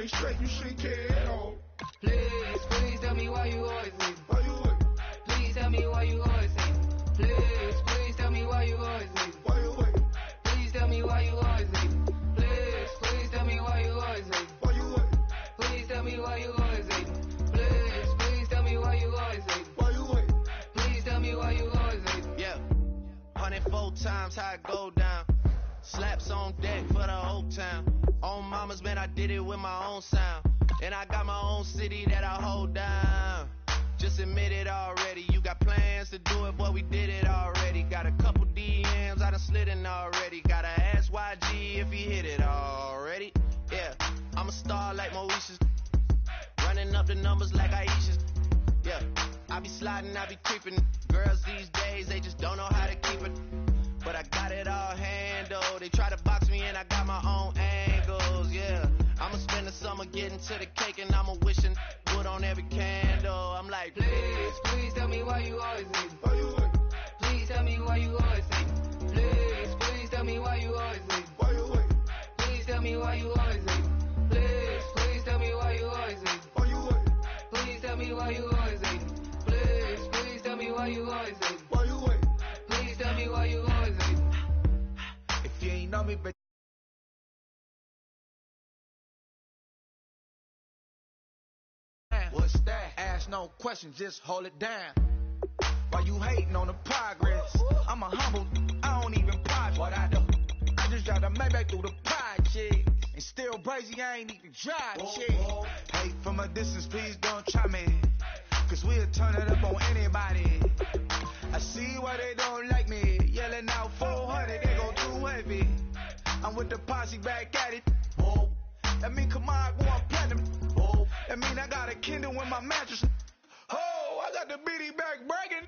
ain't straight, you shouldn't care at all. Please tell me why you always leave. Why you what? Please tell me why you always leave. Please tell me why you always leave. Why you what? Please tell me why you always leave. Please tell me why you always leave. Why you what? Please tell me why you always leave. Please tell me why you always leave. Why you what? Please tell me why you always leave. Yeah, 104 times how it go down. Slaps on deck for the whole town. On mamas, man, I did it with my own sound. And I got my own city that I hold down. Just admit it already. You got plans to do it, boy, we did it already. Got a couple DMs, I done slid in already. Gotta ask YG if he hit it already. Yeah, I'm a star like Moesha's. Running up the numbers like Aisha's. Yeah, I be sliding, I be creeping. Girls these days, they just don't know how to keep it. But I got it all handled. They try to box me in, I got my own angles, yeah. I'ma spend the summer getting to the cake and I'ma wishing wood on every candle. I'm like, please tell me why you always leave. Why you what? Please tell me why you always leave. Please tell me why you always leave. Why you what? Please tell me why you always leave. Please tell me why you always leave. Why you what? Please tell me why you always leave. Please tell me why you always leave. Why you what? Please tell me why you always leave. If you ain't know me, but what's that? Ask no questions, just hold it down. Why you hating on the progress? I'm a humble, I don't even pop what I do. I just drive the Maybach through the project. And still crazy, I ain't even drive shit. Hate from a distance, please don't try me. Cause we'll turn it up on anybody. I see why they don't like me. Yelling out 400, they go too heavy. I'm with the posse back at it. That mean come on, going platinum. That mean I got a Kindle in my mattress. Oh, I got the BD back breaking.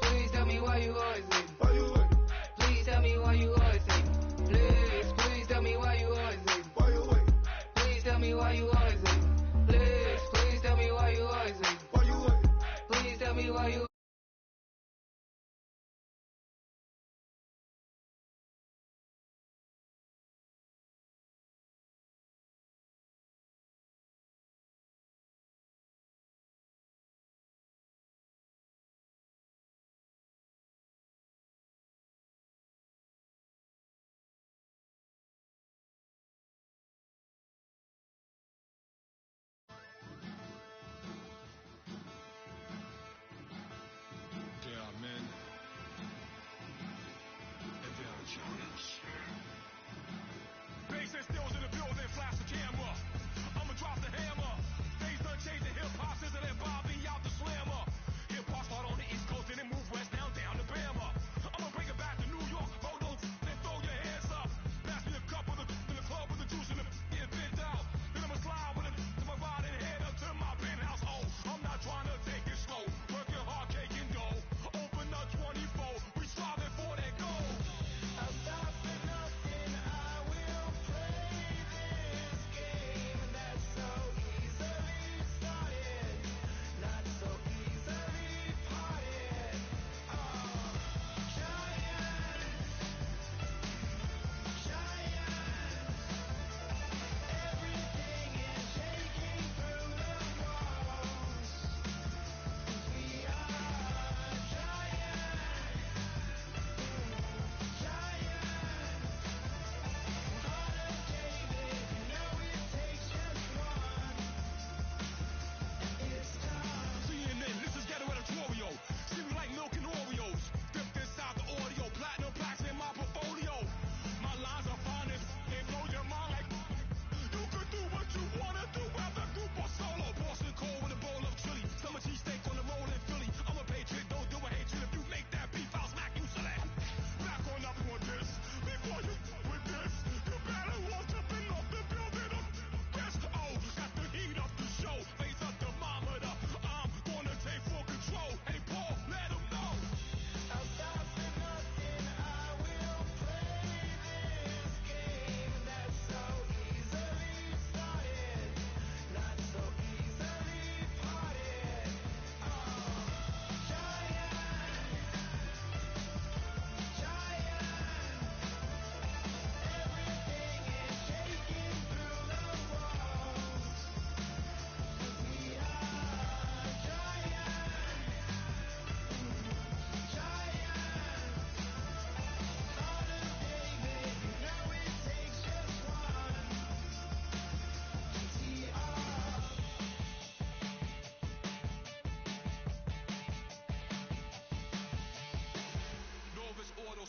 Please tell me why you always leave. Why you what? Please tell me why you always leave. Please tell me why you always leave. Why you what? Please tell me why you always leave. Please tell me why you always leave. Why you what? Please tell me why you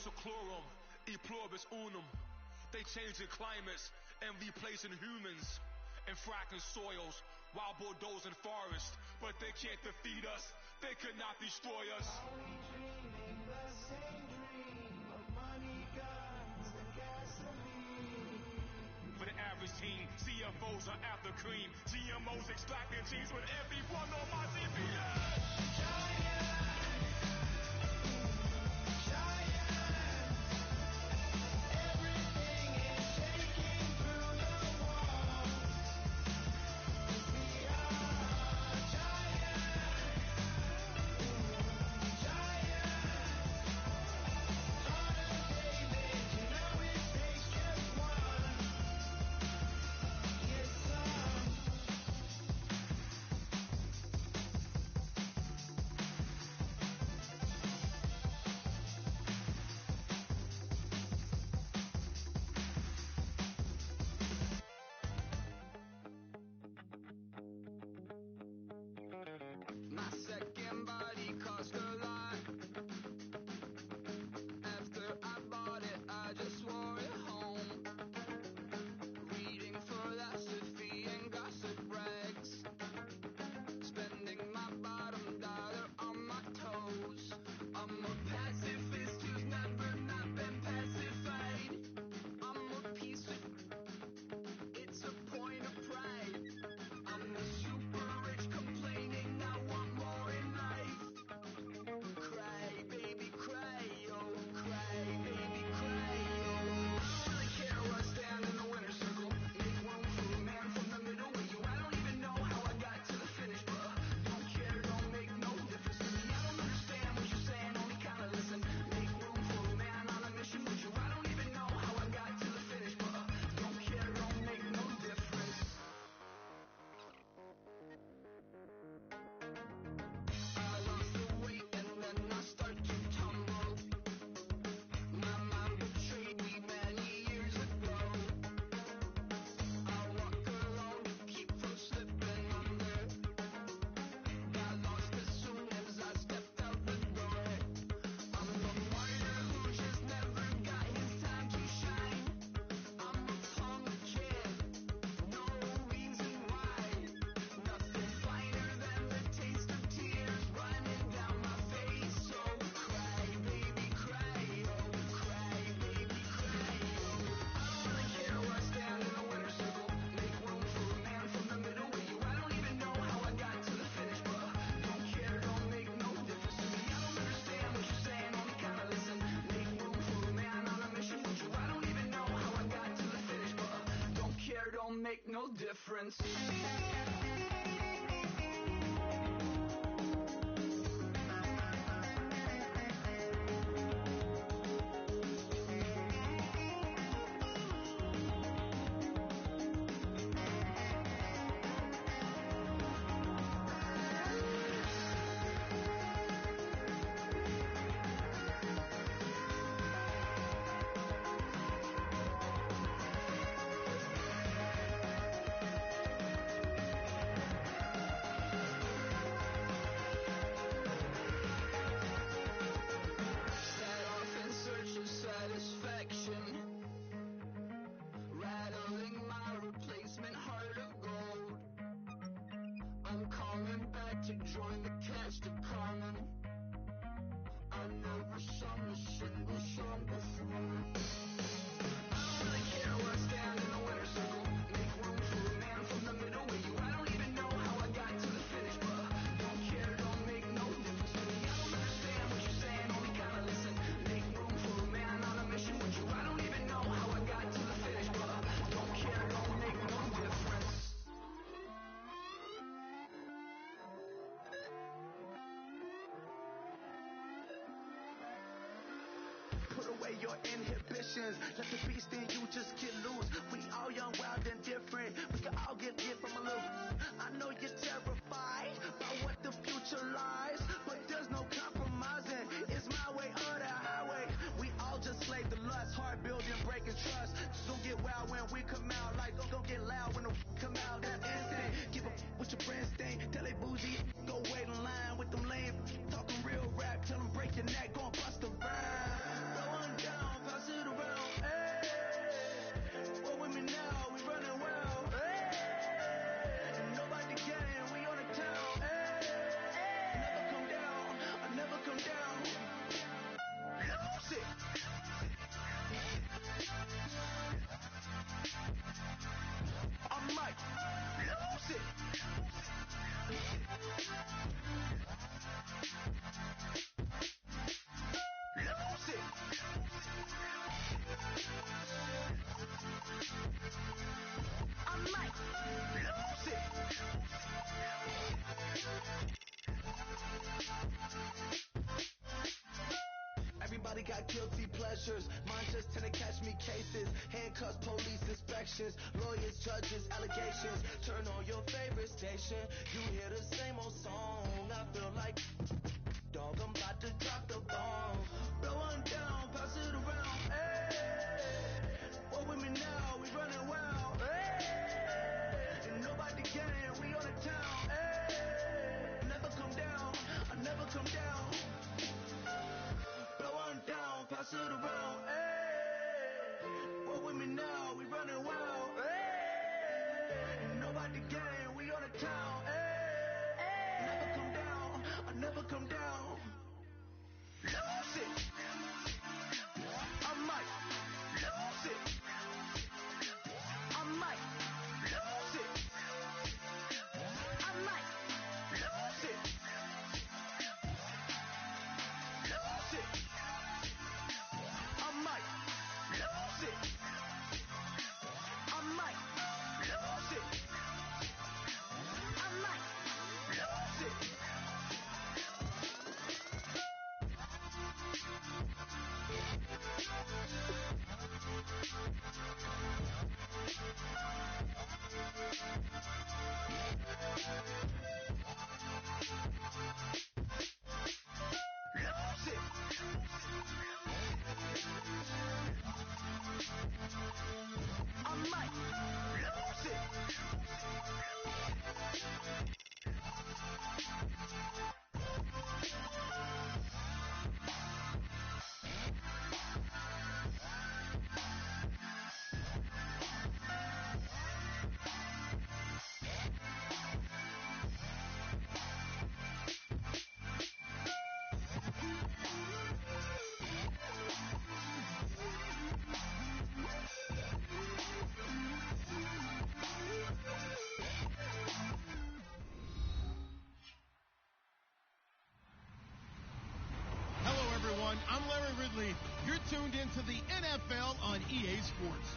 seclorum, e pluribus unum. They changing climates and replacing humans and fracking soils while bulldozing forests. But they can't defeat us, they could not destroy us. Are we dreaming the same dream of money, guns, and gasoline? For the average teen, CFOs are after cream. GMOs extracting genes with everyone on my CPS. My second body cost a lot. After I bought it, I just wore it home. Reading philosophy and gossip rags. Spending my bottom dollar on my toes. I'm a pacifist who's never not been pacified. I'm a piece of... It's a point of pride. I'm the super rich complaining I want more in life. Cry, baby, cry, oh, cry, baby, cry, oh. I don't really care where I stand in the winner's circle. Make room for a man from the middle with you. I don't even know how I got to the finish, but don't care, don't make no difference to me. I don't understand what you're saying, only kinda listen. Make room for a man on a mission with you. I don't even know how I got to the finish, but don't care, don't make no difference. I lost the weight and then I start to tumble. My mind betrayed me many years ago. I walk alone to keep from slipping under. Got lost as soon as I stepped out the door. I'm the martyr who just never got his time to shine. I'm a punk kid, no reason why. Nothing finer than the taste of tears running down my face. So cry, baby, cry, oh, cry, baby, cry, oh. I don't really care where I stand in the winner's circle. Make room for a man from the middle with you. I don't even know how I got to the finish, but don't care, don't make no difference to me. I don't understand what you're saying, only kinda listen. Make room for a man on a mission with you. I don't even know how I got to the finish, but don't care, don't make no difference. Set off in search of satisfaction, rattling my replacement heart of gold. I'm coming back to join the cast of Carmen. I never sung a single song before. I don't really care where I stand in the winner's circle. Make room for a man from the middle with you. I don't even know how I got to the finish, but don't care, don't make no difference to me. I don't understand what you're saying, only kinda listen. Make room for a man on a mission with you. I don't even know how I got to the finish, but don't care, don't make no difference. Put away your inhibitions. Let the beast in you just get loose. We all young, wild, and different. We can all get from a little. I know you're terrified by what the future lies, but there's no compromising. It's my way or the highway. We all just slave to lust, hard building, breaking trust. Just don't get wild when we come out. Like don't get loud when the come out. That instant. Give a what your friends think. Tell they bougie. Go wait in line with them lame. Talking real rap. Tell them break your neck. Go and bust a rhyme. So got guilty pleasures. Mine just tend to catch me cases. Handcuffs, police inspections, lawyers, judges, allegations. Turn on your favorite station. You hear the same old song. I feel like, dog, I'm about to drop the bomb. Blow one down, pass it around. Hey, what with me now? We running wild. Hey, and nobody gang. We on the town. Hey, never come down. I never come down. Blow one down, pass it around. Hey, what with me now? We running wild. Hey, and nobody gang. We on the town. Hey, never come down. I never come down. Lose it. I might lose it. I might lose it. I might lose it. Lose it. I might lose it. I might lose it. I might lose it. I'm Larry Ridley. You're tuned into the NFL on EA Sports.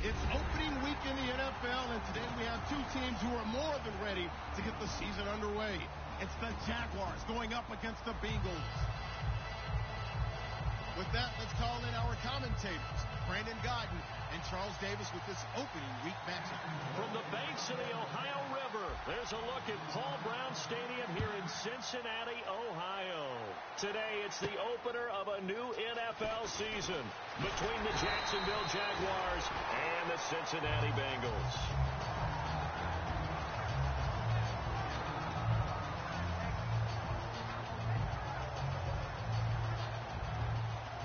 It's opening week in the NFL, and today we have two teams who are more than ready to get the season underway. It's the Jaguars going up against the Bengals. With that, let's call in our commentators, Brandon Godden and Charles Davis, with this opening week matchup. From the banks of the Ohio River, there's a look at Paul Brown Stadium here in Cincinnati, Ohio. Today, it's the opener of a new NFL season between the Jacksonville Jaguars and the Cincinnati Bengals.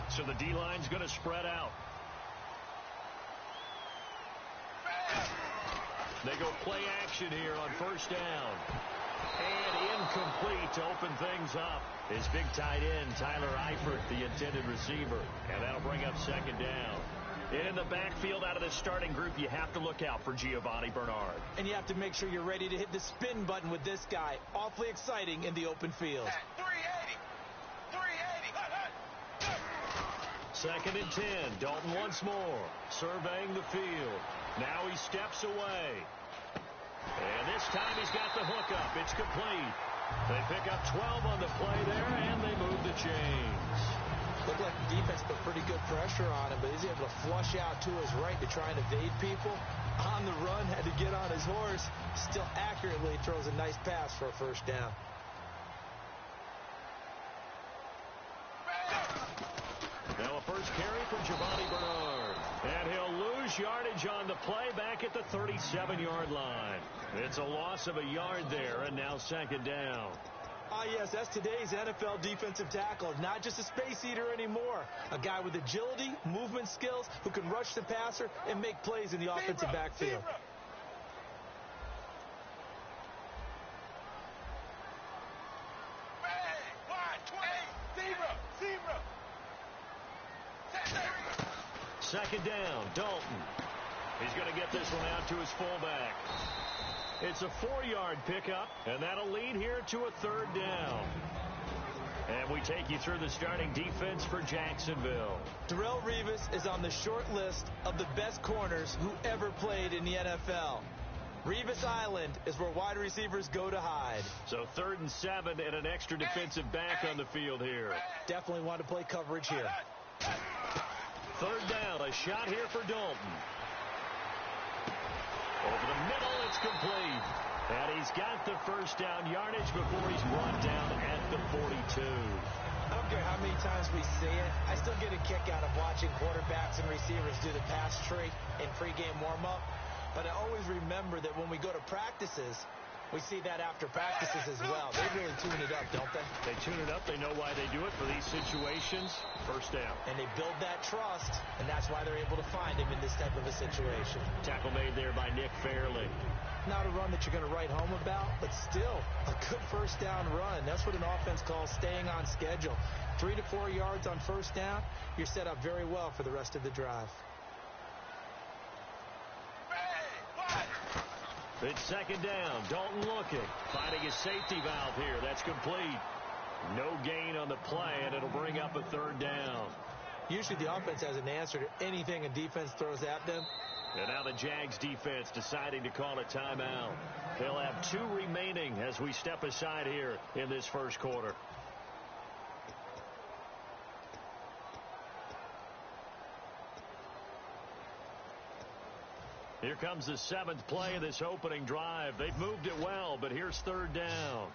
So the D-line's going to spread out. They go play action here on first down. And incomplete to open things up. His big tight end, Tyler Eifert, the intended receiver. And that'll bring up second down. In the backfield out of the starting group, you have to look out for Giovanni Bernard. And you have to make sure you're ready to hit the spin button with this guy. Awfully exciting in the open field. 380. 380. Second and 10. Dalton once more. Surveying the field. Now he steps away. And this time he's got the hookup. It's complete. They pick up 12 on the play there, and they move the chains. Looked like the defense put pretty good pressure on him, but he's able to flush out to his right to try and evade people. On the run, had to get on his horse. Still accurately throws a nice pass for a first down. Now a first carry for Giovanni Bernard. And he'll lose yardage on the play back at the 37-yard line. It's a loss of a yard there, and now second down. Yes, that's today's NFL defensive tackle. Not just a space eater anymore. A guy with agility, movement skills, who can rush the passer and make plays in the offensive backfield. Second down, Dalton. He's going to get this one out to his fullback. It's a 4-yard pickup, and that'll lead here to a third down. And we take you through the starting defense for Jacksonville. Darrelle Revis is on the short list of the best corners who ever played in the NFL. Revis Island is where wide receivers go to hide. So 3rd and 7 and an extra defensive back on the field here. Definitely want to play coverage here. 3rd down, a shot here for Dalton. Over the middle, it's complete. And he's got the first down yardage before he's brought down at the 42. I don't care how many times we see it. I still get a kick out of watching quarterbacks and receivers do the pass tree in pregame warm-up. But I always remember that when we go to practices, we see that after practices as well. They really tune it up, don't they? They tune it up. They know why they do it for these situations. First down. And they build that trust, and that's why they're able to find him in this type of a situation. Tackle made there by Nick Fairley. Not a run that you're going to write home about, but still a good first down run. That's what an offense calls staying on schedule. 3 to 4 yards on first down, you're set up very well for the rest of the drive. It's 2nd down. Dalton looking. Finding his safety valve here. That's complete. No gain on the play, and it'll bring up a 3rd down. Usually the offense has an answer to anything a defense throws at them. And now the Jags defense deciding to call a timeout. They'll have 2 remaining as we step aside here in this first quarter. Here comes the 7th play of this opening drive. They've moved it well, but here's 3rd down.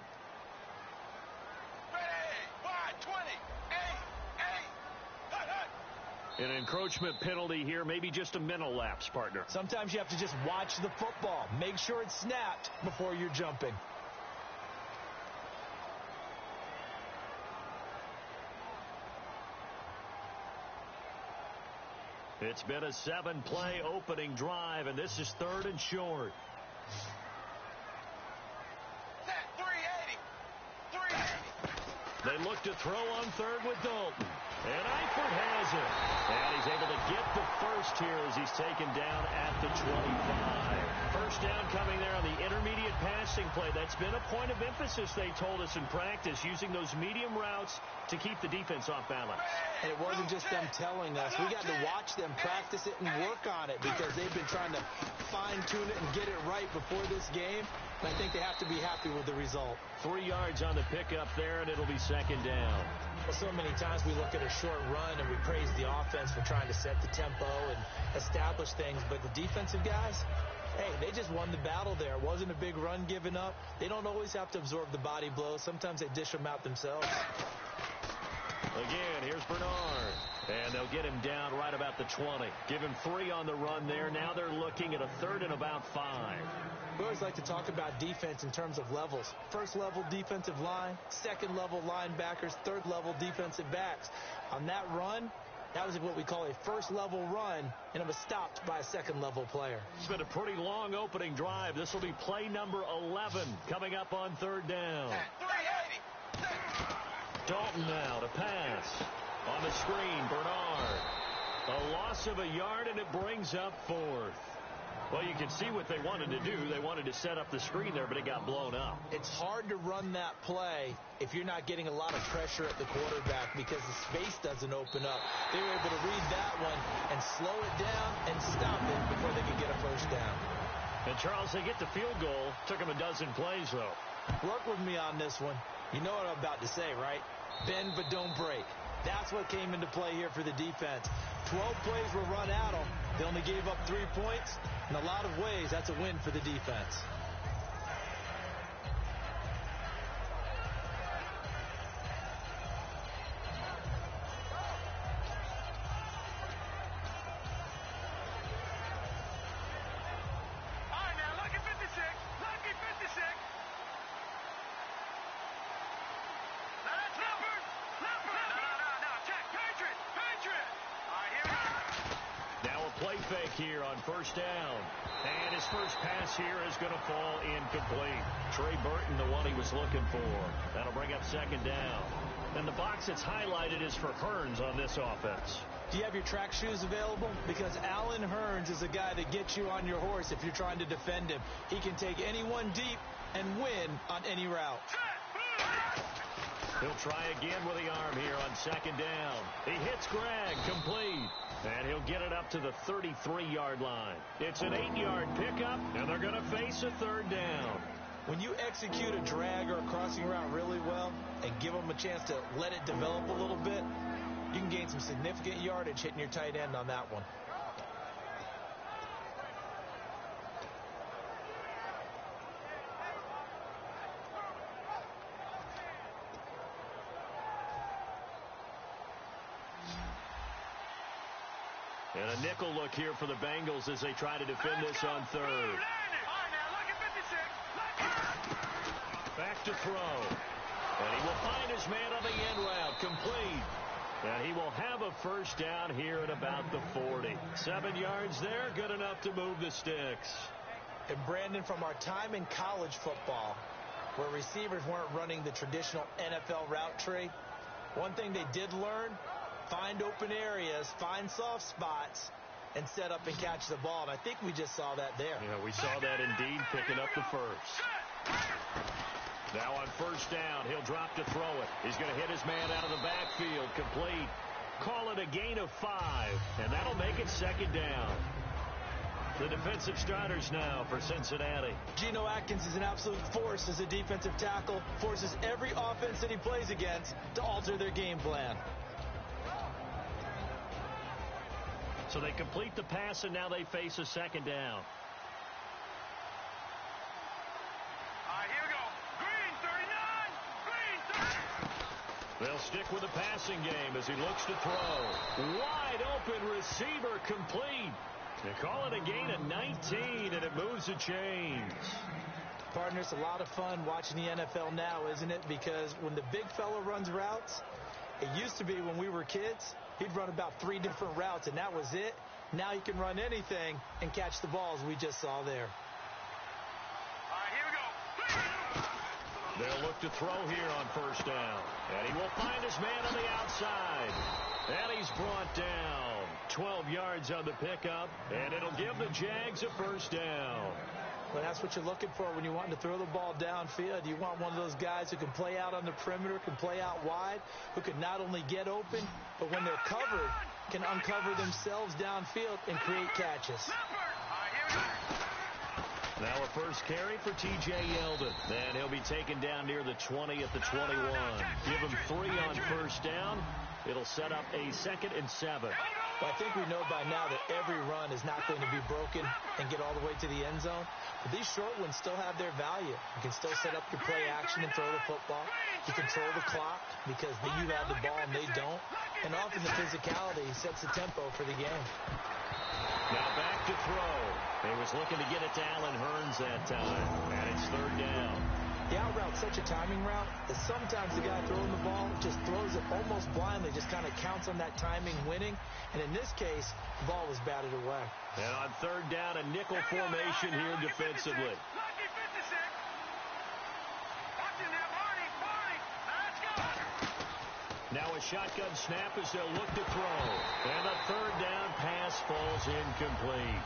An encroachment penalty here, maybe just a mental lapse, partner. Sometimes you have to just watch the football. Make sure it's snapped before you're jumping. It's been a 7-play opening drive, and this is 3rd and short. They look to throw on 3rd with Dalton. And Eifert has it. And he's able to get the first here as he's taken down at the 25. First down coming there on the intermediate passing play. That's been a point of emphasis, they told us in practice, using those medium routes to keep the defense off balance. And it wasn't just them telling us. We got to watch them practice it and work on it because they've been trying to fine-tune it and get it right before this game. And I think they have to be happy with the result. 3 yards on the pickup there, and it'll be 2nd down. Well, so many times we look at a short run and we praise the offense for trying to set the tempo and establish things. But the defensive guys, hey, they just won the battle there. It wasn't a big run given up. They don't always have to absorb the body blows. Sometimes they dish them out themselves. Again, here's Bernard. And they'll get him down right about the 20. Give him 3 on the run there. Now they're looking at a 3rd and about 5. We always like to talk about defense in terms of levels. 1st level defensive line, 2nd level linebackers, 3rd level defensive backs. On that run, that was what we call a 1st level run, and it was stopped by a 2nd level player. It's been a pretty long opening drive. This will be play number 11 coming up on 3rd down. Dalton now to pass. On the screen, Bernard. A loss of a yard, and it brings up 4th. Well, you can see what they wanted to do. They wanted to set up the screen there, but it got blown up. It's hard to run that play if you're not getting a lot of pressure at the quarterback because the space doesn't open up. They were able to read that one and slow it down and stop it before they could get a first down. And, Charles, they get the field goal. Took them a dozen plays, though. Work with me on this one. You know what I'm about to say, right? Bend but don't break. That's what came into play here for the defense. 12 plays were run at them. They only gave up 3 points. In a lot of ways, that's a win for the defense. All right, now, lucky 56. Lucky 56. Now that's Leopard. Leopard. No. Check. Patriot. All right, here we go. Now a play fake here on 1st down. And his first pass here is going to fall incomplete. Trey Burton, the one he was looking for. That'll bring up 2nd down. And the box that's highlighted is for Hearns on this offense. Do you have your track shoes available? Because Allen Hearns is a guy that gets you on your horse if you're trying to defend him. He can take anyone deep and win on any route. He'll try again with the arm here on 2nd down. He hits Gregg, complete. And he'll get it up to the 33-yard line. It's an 8-yard pickup, and they're going to face us a third down. When you execute a drag or a crossing route really well and give them a chance to let it develop a little bit, you can gain some significant yardage hitting your tight end on that one. And a nickel look here for the Bengals as they try to defend this on third. Back to throw. And he will find his man on the end route. Complete. And he will have a first down here at about the 40. 7 yards there, good enough to move the sticks. And Brandon, from our time in college football, where receivers weren't running the traditional NFL route tree, one thing they did learn, find open areas, find soft spots, and set up and catch the ball. And I think we just saw that there. Yeah, we saw that indeed, picking up the first. Now on first down, he'll drop to throw it. He's going to hit his man out of the backfield. Complete. Call it a gain of 5, and that'll make it second down. The defensive starters now for Cincinnati. Geno Atkins is an absolute force as a defensive tackle. Forces every offense that he plays against to alter their game plan. So they complete the pass, and now they face a second down. Here we go. Green 39. Green 30. They'll stick with the passing game as he looks to throw. Wide open receiver, complete. They call it a gain of 19, and it moves the chains. Partner, it's a lot of fun watching the NFL now, isn't it? Because when the big fella runs routes, it used to be when we were kids, he'd run about 3 different routes, and that was it. Now he can run anything and catch the balls we just saw there. Here we go. They'll look to throw here on first down. And he will find his man on the outside. And he's brought down. 12 yards on the pickup, and it'll give the Jags a first down. Well, that's what you're looking for when you want to throw the ball downfield. You want one of those guys who can play out on the perimeter, can play out wide, who can not only get open, but when they're covered, can uncover themselves downfield and create catches. Now a first carry for T.J. Yeldon. And he'll be taken down near the 20 at the 21. Give him 3 on first down. It'll set up a 2nd and 7. Well, I think we know by now that every run is not going to be broken and get all the way to the end zone. But these short ones still have their value. You can still set up your play action and throw the football. You control the clock because you have the ball and they don't. And often the physicality sets the tempo for the game. Now back to throw. He was looking to get it to Allen Hurns that time. And it's third down. The out route's such a timing route that sometimes the guy throwing the ball just throws it almost blindly, just kind of counts on that timing winning. And in this case, the ball was batted away. And on third down, a nickel formation here defensively. Now a shotgun snap as they'll look to throw. And a third down pass falls incomplete.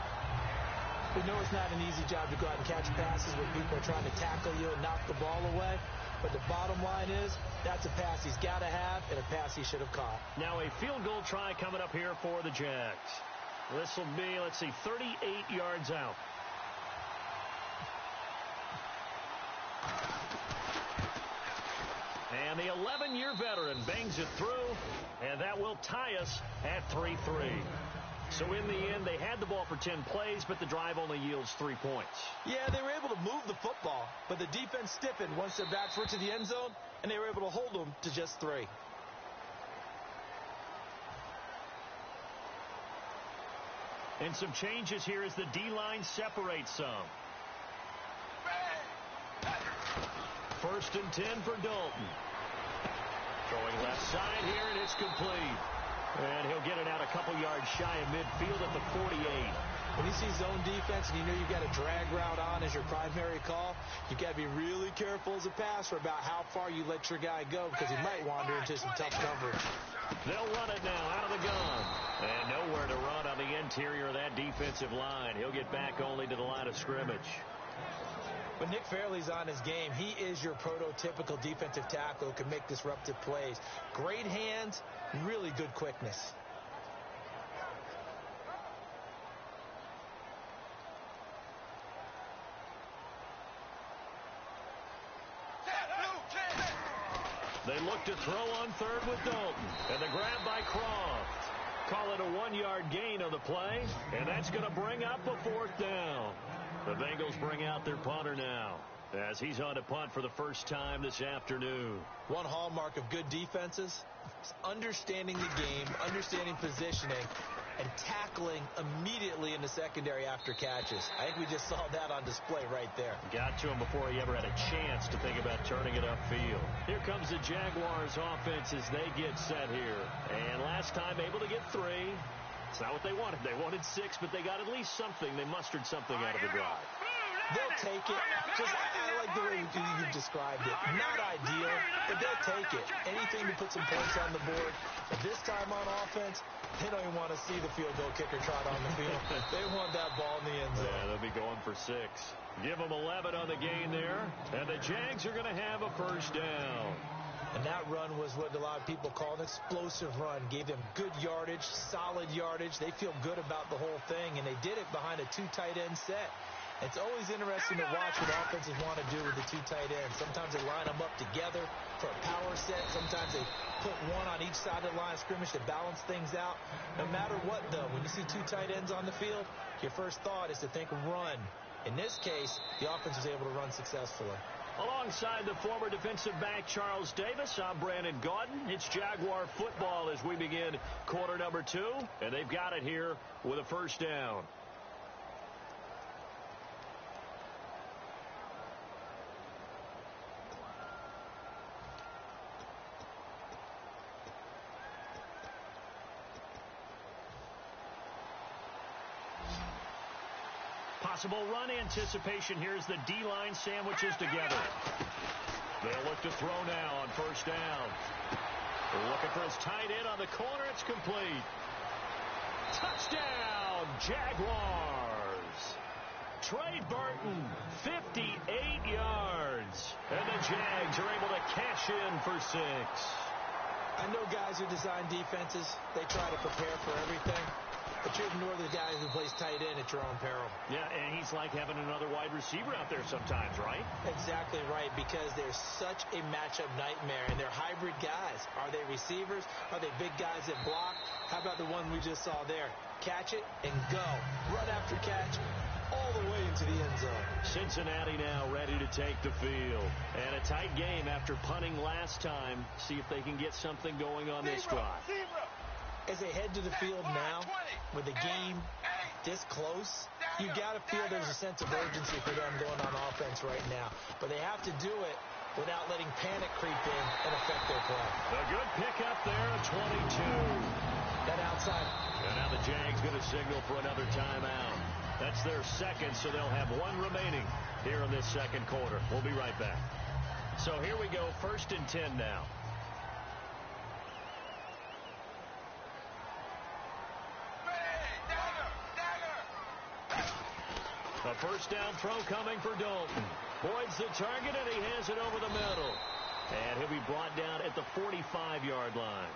We know it's not an easy job to go out and catch passes when people are trying to tackle you and knock the ball away. But the bottom line is, that's a pass he's got to have and a pass he should have caught. Now a field goal try coming up here for the Jags. This will be, 38 yards out. And the 11-year veteran bangs it through, and that will tie us at 3-3. So in the end, they had the ball for 10 plays, but the drive only yields 3 points. Yeah, they were able to move the football, but the defense stiffened once their backs were to the end zone, and they were able to hold them to just 3. And some changes here as the D-line separates some. 1st and 10 for Dalton. Throwing left side here, and it's complete. And he'll get it out a couple yards shy of midfield at the 48. When you see zone defense and you know you've got a drag route on as your primary call, you've got to be really careful as a passer about how far you let your guy go because he might wander into some tough coverage. They'll run it now out of the gun. And nowhere to run on the interior of that defensive line. He'll get back only to the line of scrimmage. But Nick Fairley's on his game. He is your prototypical defensive tackle who can make disruptive plays. Great hands, really good quickness. They look to throw on third with Dalton. And the grab by Croft. Call it a 1-yard gain on the play. And that's going to bring up a 4th down. The Bengals bring out their punter now, as he's on to punt for the first time this afternoon. One hallmark of good defenses is understanding the game, understanding positioning, and tackling immediately in the secondary after catches. I think we just saw that on display right there. Got to him before he ever had a chance to think about turning it upfield. Here comes the Jaguars offense as they get set here. And last time able to get 3. It's not what they wanted. They wanted 6, but they got at least something. They mustered something out of the drive. They'll take it. I like the way you described it. Not ideal, but they'll take it. Anything to put some points on the board. But this time on offense, they don't even want to see the field goal kicker trot on the field. They want that ball in the end zone. Yeah, they'll be going for 6. Give them 11 on the gain there. And the Jags are going to have a first down. And that run was what a lot of people call an explosive run. Gave them good yardage, solid yardage. They feel good about the whole thing, and they did it behind a 2 tight end set. It's always interesting to watch what offenses want to do with the 2 tight ends. Sometimes they line them up together for a power set. Sometimes they put one on each side of the line of scrimmage to balance things out. No matter what, though, when you see 2 tight ends on the field, your first thought is to think run. In this case, the offense was able to run successfully. Alongside the former defensive back Charles Davis, I'm Brandon Gaudin. It's Jaguar football as we begin quarter number 2, and they've got it here with a first down. Possible run anticipation. Here's the D-line sandwiches together. They'll look to throw now on first down. They're looking for his tight end on the corner. It's complete. Touchdown, Jaguars. Trey Burton, 58 yards. And the Jags are able to cash in for 6. I know guys who design defenses, they try to prepare for everything. But you ignore the guy who plays tight end at your own peril. Yeah, and he's like having another wide receiver out there sometimes, right? Exactly right, because they're such a matchup nightmare, and they're hybrid guys. Are they receivers? Are they big guys that block? How about the one we just saw there? Catch it and go. Run after catch all the way into the end zone. Cincinnati now ready to take the field. And a tight game after punting last time. See if they can get something going on this drive. As they head to the field now, with the game this close, you got to feel there's a sense of urgency for them going on offense right now. But they have to do it without letting panic creep in and affect their play. A good pickup there at 22. That outside. And now the Jags going to signal for another timeout. That's their second, so they'll have 1 remaining here in this second quarter. We'll be right back. So here we go, 1st and 10 now. A first down throw coming for Dalton. Boyd's the target, and he has it over the middle. And he'll be brought down at the 45-yard line.